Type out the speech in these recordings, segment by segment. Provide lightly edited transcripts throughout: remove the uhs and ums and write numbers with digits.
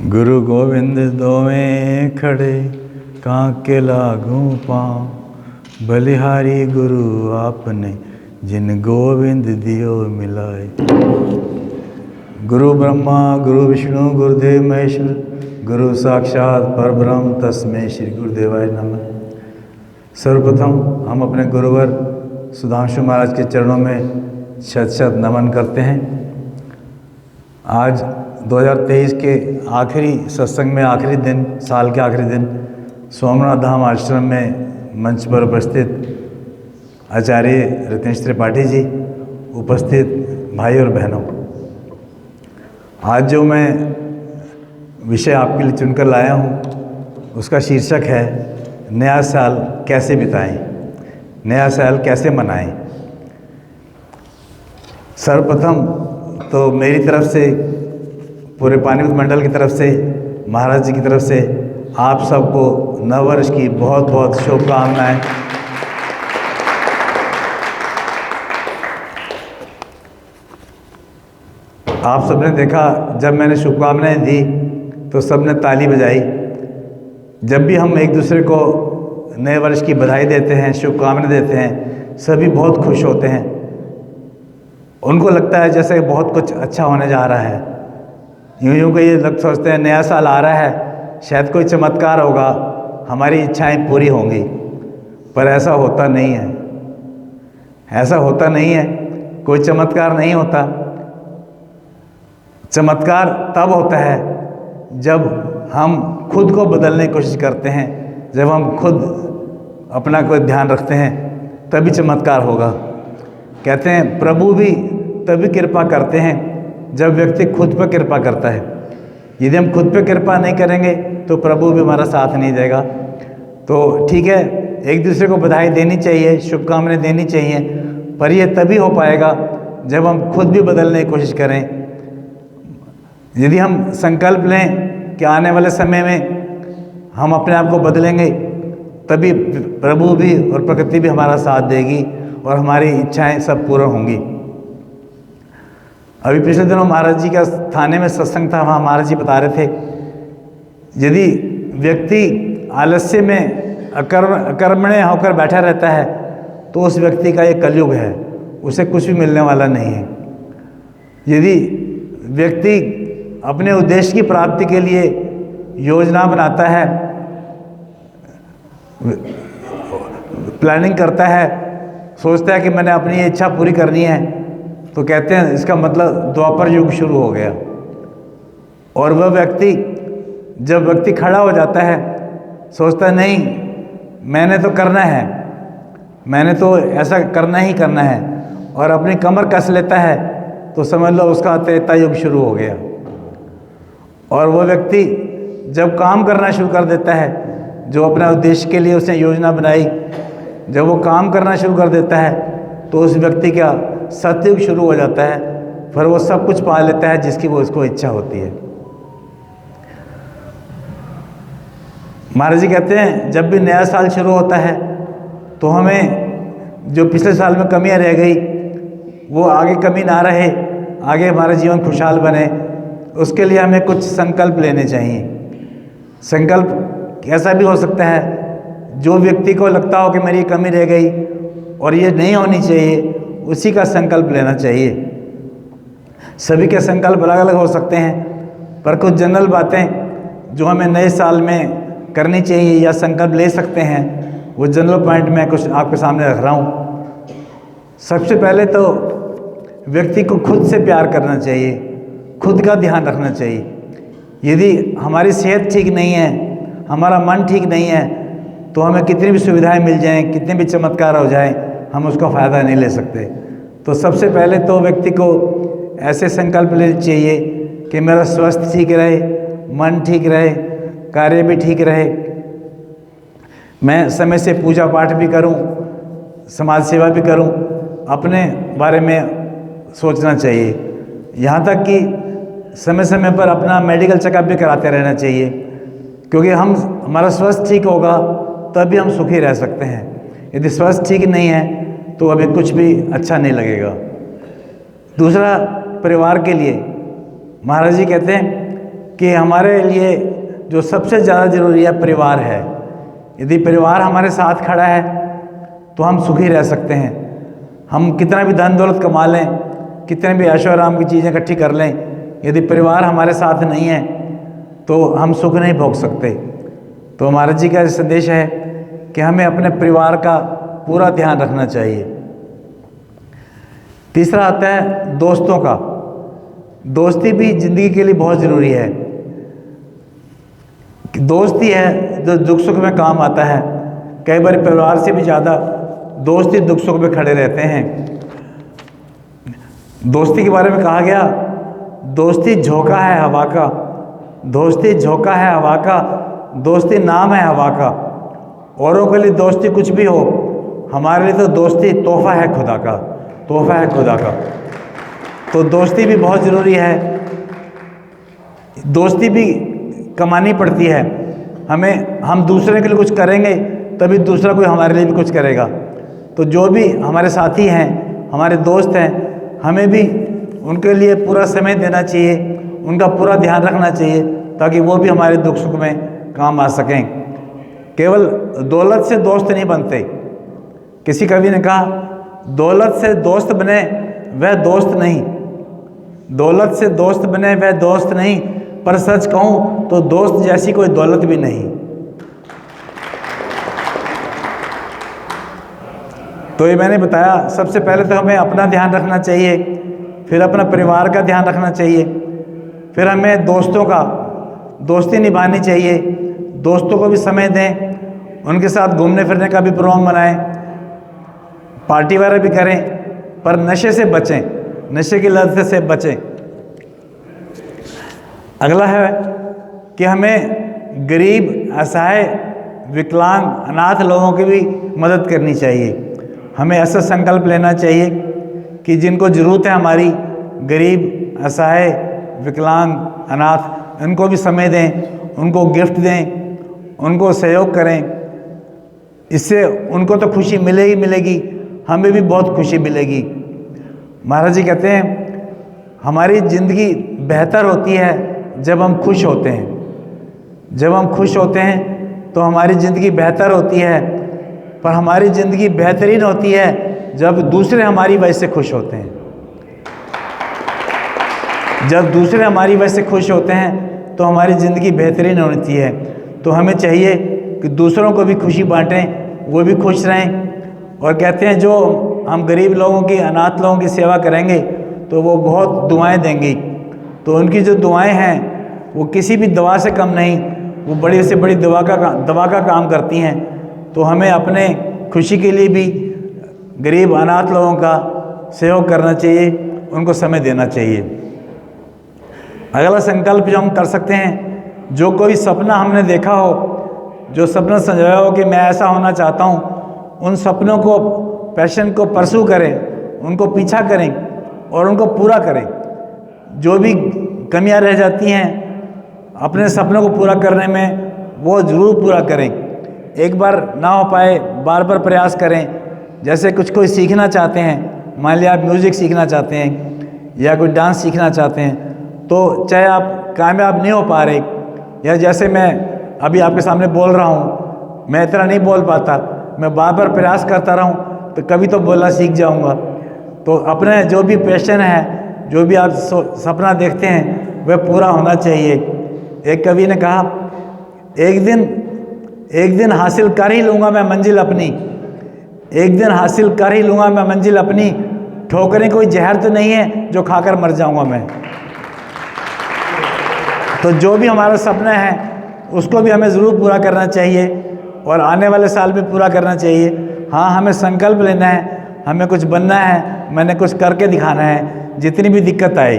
गुरु गोविंद दोवें खड़े कांके लागू पाँव। बलिहारी गुरु आपने जिन गोविंद दियो मिलाए। गुरु ब्रह्मा गुरु विष्णु गुरुदेव महेश्वर गुरु साक्षात परब्रह्म तस्मै श्री गुरुदेवाय नमः। सर्वप्रथम हम अपने गुरुवर सुधांशु महाराज के चरणों में शत शत नमन करते हैं। आज 2023 के आखिरी सत्संग में आखिरी दिन, साल के आखिरी दिन, सोमनाथ धाम आश्रम में मंच पर उपस्थित आचार्य रत्नेश त्रिपाठी जी, उपस्थित भाई और बहनों, आज जो मैं विषय आपके लिए चुनकर लाया हूँ उसका शीर्षक है नया साल कैसे बिताएं, नया साल कैसे मनाएं। सर्वप्रथम तो मेरी तरफ से, पूरे पानीपत मंडल की तरफ से, महाराज जी की तरफ से आप सबको नववर्ष की बहुत बहुत शुभकामनाएं। आप सबने देखा, जब मैंने शुभकामनाएं दी तो सबने ताली बजाई। जब भी हम एक दूसरे को नए वर्ष की बधाई देते हैं, शुभकामनाएं देते हैं, सभी बहुत खुश होते हैं। उनको लगता है जैसे बहुत कुछ अच्छा होने जा रहा है। यूँ को ये लोग सोचते हैं नया साल आ रहा है, शायद कोई चमत्कार होगा, हमारी इच्छाएं पूरी होंगी। पर ऐसा होता नहीं है, ऐसा होता नहीं है। कोई चमत्कार नहीं होता। चमत्कार तब होता है जब हम खुद को बदलने की कोशिश करते हैं, जब हम खुद अपना कोई ध्यान रखते हैं, तभी चमत्कार होगा। कहते हैं प्रभु भी तभी कृपा करते हैं जब व्यक्ति खुद पर कृपा करता है। यदि हम खुद पे कृपा नहीं करेंगे तो प्रभु भी हमारा साथ नहीं देगा। तो ठीक है, एक दूसरे को बधाई देनी चाहिए, शुभकामनाएं देनी चाहिए, पर यह तभी हो पाएगा जब हम खुद भी बदलने की कोशिश करें। यदि हम संकल्प लें कि आने वाले समय में हम अपने आप को बदलेंगे, तभी प्रभु भी और प्रकृति भी हमारा साथ देगी और हमारी इच्छाएं सब पूर्ण होंगी। अभी पिछले दिनों महाराज जी का थाने में सत्संग था, वहाँ महाराज जी बता रहे थे, यदि व्यक्ति आलस्य में अकर्मण्य होकर बैठा रहता है तो उस व्यक्ति का ये कलयुग है, उसे कुछ भी मिलने वाला नहीं है। यदि व्यक्ति अपने उद्देश्य की प्राप्ति के लिए योजना बनाता है, प्लानिंग करता है, सोचता है कि मैंने अपनी इच्छा पूरी करनी है, तो कहते हैं इसका मतलब द्वापर युग शुरू हो गया। और वह व्यक्ति, जब व्यक्ति खड़ा हो जाता है, सोचता है नहीं मैंने तो करना है, मैंने तो ऐसा करना ही करना है, और अपनी कमर कस लेता है, तो समझ लो उसका त्रेता युग शुरू हो गया। और वह व्यक्ति जब काम करना शुरू कर देता है, जो अपना उद्देश्य के लिए उसने योजना बनाई, जब वो काम करना शुरू कर देता है तो उस व्यक्ति का सतयुग शुरू हो जाता है। फिर वो सब कुछ पा लेता है जिसकी वो उसको इच्छा होती है। महाराज जी कहते हैं जब भी नया साल शुरू होता है तो हमें जो पिछले साल में कमियां रह गई वो आगे कमी ना रहे, आगे हमारा जीवन खुशहाल बने, उसके लिए हमें कुछ संकल्प लेने चाहिए। संकल्प कैसा भी हो सकता है। जो व्यक्ति को लगता हो कि मेरी कमी रह गई और ये नहीं होनी चाहिए, उसी का संकल्प लेना चाहिए। सभी के संकल्प अलग अलग हो सकते हैं, पर कुछ जनरल बातें जो हमें नए साल में करनी चाहिए या संकल्प ले सकते हैं, वो जनरल पॉइंट मैं कुछ आपके सामने रख रहा हूँ। सबसे पहले तो व्यक्ति को खुद से प्यार करना चाहिए, खुद का ध्यान रखना चाहिए। यदि हमारी सेहत ठीक नहीं है, हमारा मन ठीक नहीं है, तो हमें कितनी भी सुविधाएं मिल जाएं, कितने भी चमत्कार हो जाएं, हम उसका फ़ायदा नहीं ले सकते। तो सबसे पहले तो व्यक्ति को ऐसे संकल्प लेने चाहिए कि मेरा स्वास्थ्य ठीक रहे, मन ठीक रहे, कार्य भी ठीक रहे, मैं समय से पूजा पाठ भी करूं, समाज सेवा भी करूं, अपने बारे में सोचना चाहिए। यहाँ तक कि समय समय पर अपना मेडिकल चेकअप भी कराते रहना चाहिए, क्योंकि हमारा स्वास्थ्य ठीक होगा तभी हम सुखी रह सकते हैं। यदि स्वास्थ्य ठीक नहीं है तो अभी कुछ भी अच्छा नहीं लगेगा। दूसरा, परिवार के लिए महाराज जी कहते हैं कि हमारे लिए जो सबसे ज़्यादा ज़रूरी है परिवार है। यदि परिवार हमारे साथ खड़ा है तो हम सुखी रह सकते हैं। हम कितना भी धन दौलत कमा लें, कितने भी ऐशो आराम की चीज़ें इकट्ठी कर लें, यदि परिवार हमारे साथ नहीं है तो हम सुख नहीं भोग सकते। तो महाराज जी का संदेश है कि हमें अपने परिवार का पूरा ध्यान रखना चाहिए। तीसरा आता है दोस्तों का। दोस्ती भी ज़िंदगी के लिए बहुत ज़रूरी है। दोस्ती है जो दुख सुख में काम आता है। कई बार परिवार से भी ज़्यादा दोस्त ही दुख सुख में खड़े रहते हैं। दोस्ती के बारे में कहा गया, दोस्ती झोंका है हवा का, दोस्ती झोंका है हवा का, दोस्ती नाम है हवा का। औरों के लिए दोस्ती कुछ भी हो, हमारे लिए तो दोस्ती तोहफा है खुदा का, तोहफा है खुदा का। तो दोस्ती भी बहुत ज़रूरी है। दोस्ती भी कमानी पड़ती है हमें। हम दूसरे के लिए कुछ करेंगे तभी दूसरा कोई हमारे लिए भी कुछ करेगा। तो जो भी हमारे साथी हैं, हमारे दोस्त हैं, हमें भी उनके लिए पूरा समय देना चाहिए, उनका पूरा ध्यान रखना चाहिए ताकि वो भी हमारे दुख सुख में काम आ सकें। केवल दौलत से दोस्त नहीं बनते। किसी कवि ने कहा, दौलत से दोस्त बने वह दोस्त नहीं, दौलत से दोस्त बने वह दोस्त नहीं, पर सच कहूँ तो दोस्त जैसी कोई दौलत भी नहीं। तो ये मैंने बताया, सबसे पहले तो हमें अपना ध्यान रखना चाहिए, फिर अपना परिवार का ध्यान रखना चाहिए, फिर हमें दोस्तों का दोस्ती निभानी चाहिए। दोस्तों को भी समय दें, उनके साथ घूमने फिरने का भी प्रोग्राम बनाएं, पार्टी वगैरह भी करें, पर नशे से बचें, नशे की लत से बचें। अगला है कि हमें गरीब, असहाय, विकलांग, अनाथ लोगों की भी मदद करनी चाहिए। हमें ऐसा संकल्प लेना चाहिए कि जिनको ज़रूरत है हमारी, गरीब, असहाय, विकलांग, अनाथ, इनको भी समय दें, उनको गिफ्ट दें, उनको सहयोग करें। इससे उनको तो खुशी मिलेगी मिलेगी, हमें भी बहुत खुशी मिलेगी। महाराज जी कहते हैं, हमारी ज़िंदगी बेहतर होती है जब हम खुश होते हैं। जब हम खुश होते हैं तो हमारी ज़िंदगी बेहतर होती है, पर हमारी ज़िंदगी बेहतरीन होती है जब दूसरे हमारी वजह से खुश होते हैं। जब दूसरे हमारी वजह से खुश होते हैं तो हमारी ज़िंदगी बेहतरीन होती है। तो हमें चाहिए कि दूसरों को भी खुशी बांटें, वो भी खुश रहें। और कहते हैं जो हम गरीब लोगों की, अनाथ लोगों की सेवा करेंगे तो वो बहुत दुआएं देंगी। तो उनकी जो दुआएं हैं वो किसी भी दवा से कम नहीं, वो बड़ी से बड़ी दवा का काम करती हैं। तो हमें अपने खुशी के लिए भी गरीब, अनाथ लोगों का सहयोग करना चाहिए, उनको समय देना चाहिए। अगला संकल्प जो हम कर सकते हैं, जो कोई सपना हमने देखा हो, जो सपना संजोया हो कि मैं ऐसा होना चाहता हूँ, उन सपनों को, पैशन को परसू करें, उनको पीछा करें और उनको पूरा करें। जो भी कमियां रह जाती हैं अपने सपनों को पूरा करने में, वो ज़रूर पूरा करें। एक बार ना हो पाए, बार बार प्रयास करें। जैसे कुछ कोई सीखना चाहते हैं, मान लिया आप म्यूज़िक सीखना चाहते हैं या कोई डांस सीखना चाहते हैं, तो चाहे आप कामयाब नहीं हो पा रहे, या जैसे मैं अभी आपके सामने बोल रहा हूँ, मैं इतना नहीं बोल पाता, मैं बार बार प्रयास करता रहूँ तो कभी तो बोलना सीख जाऊँगा। तो अपने जो भी पैशन है, जो भी आप सपना देखते हैं, वह पूरा होना चाहिए। एक कवि ने कहा, एक दिन हासिल कर ही लूँगा मैं मंजिल अपनी, एक दिन हासिल कर ही लूँगा मैं मंजिल अपनी, ठोकरें कोई जहर तो नहीं है जो खाकर मर जाऊँगा मैं। तो जो भी हमारा सपना है उसको भी हमें ज़रूर पूरा करना चाहिए और आने वाले साल में पूरा करना चाहिए। हाँ, हमें संकल्प लेना है, हमें कुछ बनना है, मैंने कुछ करके दिखाना है, जितनी भी दिक्कत आए।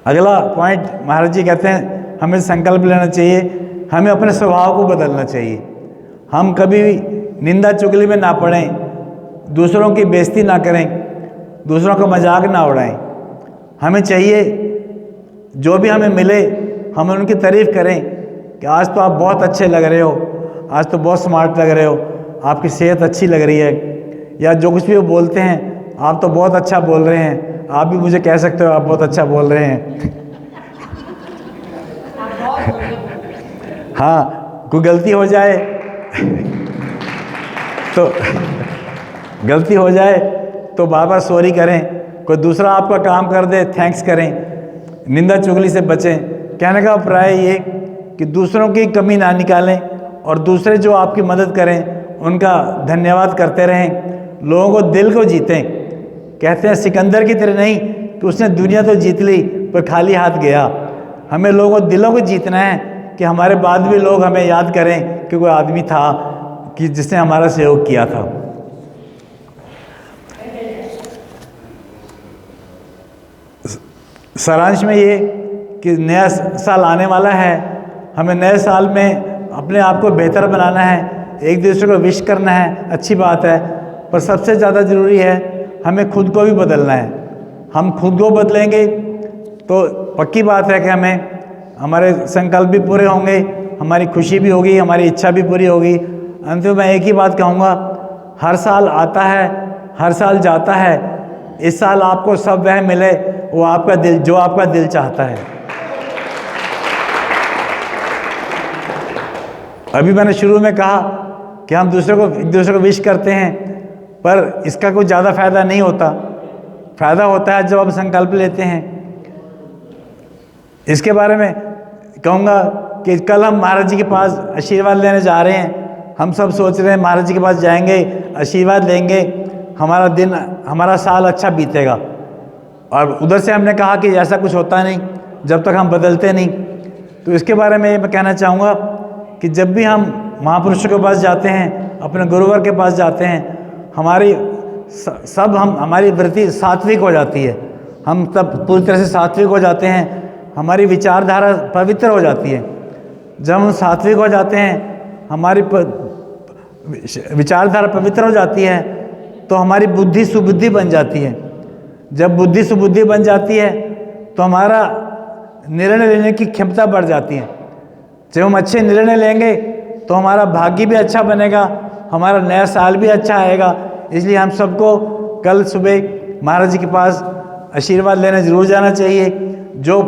अगला पॉइंट महाराज जी कहते हैं, हमें संकल्प लेना चाहिए, हमें अपने स्वभाव को बदलना चाहिए। हम कभी भी निंदा चुगली में ना पड़ें, दूसरों की बेइज्जती ना करें, दूसरों का मजाक ना उड़ाएं। हमें चाहिए जो भी हमें मिले हम उनकी तारीफ़ करें कि आज तो आप बहुत अच्छे लग रहे हो, आज तो बहुत स्मार्ट लग रहे हो, आपकी सेहत अच्छी लग रही है, या जो कुछ भी वो बोलते हैं, आप तो बहुत अच्छा बोल रहे हैं, आप भी मुझे कह सकते हो आप बहुत अच्छा बोल रहे हैं। हाँ, कोई गलती हो जाए तो गलती हो जाए तो बार बार सॉरी करें। कोई दूसरा आपका काम कर दे, थैंक्स करें। निंदा चुगली से बचें। कहने का अभिप्राय ये कि दूसरों की कमी ना निकालें और दूसरे जो आपकी मदद करें उनका धन्यवाद करते रहें। लोगों को दिल को जीतें। कहते हैं सिकंदर की तरह नहीं कि उसने दुनिया तो जीत ली पर खाली हाथ गया। हमें लोगों को दिलों को जीतना है कि हमारे बाद भी लोग हमें याद करें कि कोई आदमी था कि जिसने हमारा सहयोग किया था। सारांश में ये कि नया साल आने वाला है, हमें नए साल में अपने आप को बेहतर बनाना है, एक दूसरे को विश करना है, अच्छी बात है, पर सबसे ज़्यादा ज़रूरी है हमें खुद को भी बदलना है। हम खुद को बदलेंगे तो पक्की बात है कि हमारे संकल्प भी पूरे होंगे, हमारी खुशी भी होगी, हमारी इच्छा भी पूरी होगी। अंत में मैं एक ही बात कहूँगा, हर साल आता है, हर साल जाता है, इस साल आपको सब वह मिले वो आपका दिल, जो आपका दिल चाहता है। अभी मैंने शुरू में कहा कि हम एक दूसरे को विश करते हैं, पर इसका कोई ज़्यादा फायदा नहीं होता। फायदा होता है जब आप संकल्प लेते हैं। इसके बारे में कहूँगा कि कल हम महाराज जी के पास आशीर्वाद लेने जा रहे हैं। हम सब सोच रहे हैं महाराज जी के पास जाएंगे, आशीर्वाद लेंगे, हमारा साल अच्छा बीतेगा। और उधर से हमने कहा कि ऐसा कुछ होता नहीं जब तक हम बदलते नहीं। तो इसके बारे में मैं कहना चाहूँगा कि जब भी हम महापुरुषों के पास जाते हैं, अपने गुरुवर के पास जाते हैं, हमारी वृत्ति सात्विक हो जाती है। हम तब पूरी तरह से सात्विक हो जाते हैं, हमारी विचारधारा पवित्र हो जाती है। जब हम सात्विक हो जाते हैं, हमारी विचारधारा पवित्र हो जाती है, तो हमारी बुद्धि सुबुद्धि बन जाती है। जब बुद्धि सुबुद्धि बन जाती है तो हमारा निर्णय लेने की क्षमता बढ़ जाती है। जब हम अच्छे निर्णय लेंगे तो हमारा भाग्य भी अच्छा बनेगा, हमारा नया साल भी अच्छा आएगा। इसलिए हम सबको कल सुबह महाराज जी के पास आशीर्वाद लेने ज़रूर जाना चाहिए। जो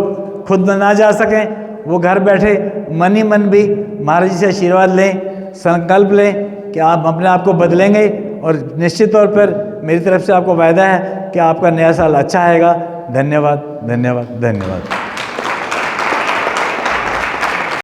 खुद ना जा सकें वो घर बैठे मन ही मन भी महाराज जी से आशीर्वाद लें, संकल्प लें कि आप अपने आप को बदलेंगे। और निश्चित तौर पर मेरी तरफ से आपको वायदा है कि आपका नया साल अच्छा आएगा। धन्यवाद, धन्यवाद, धन्यवाद।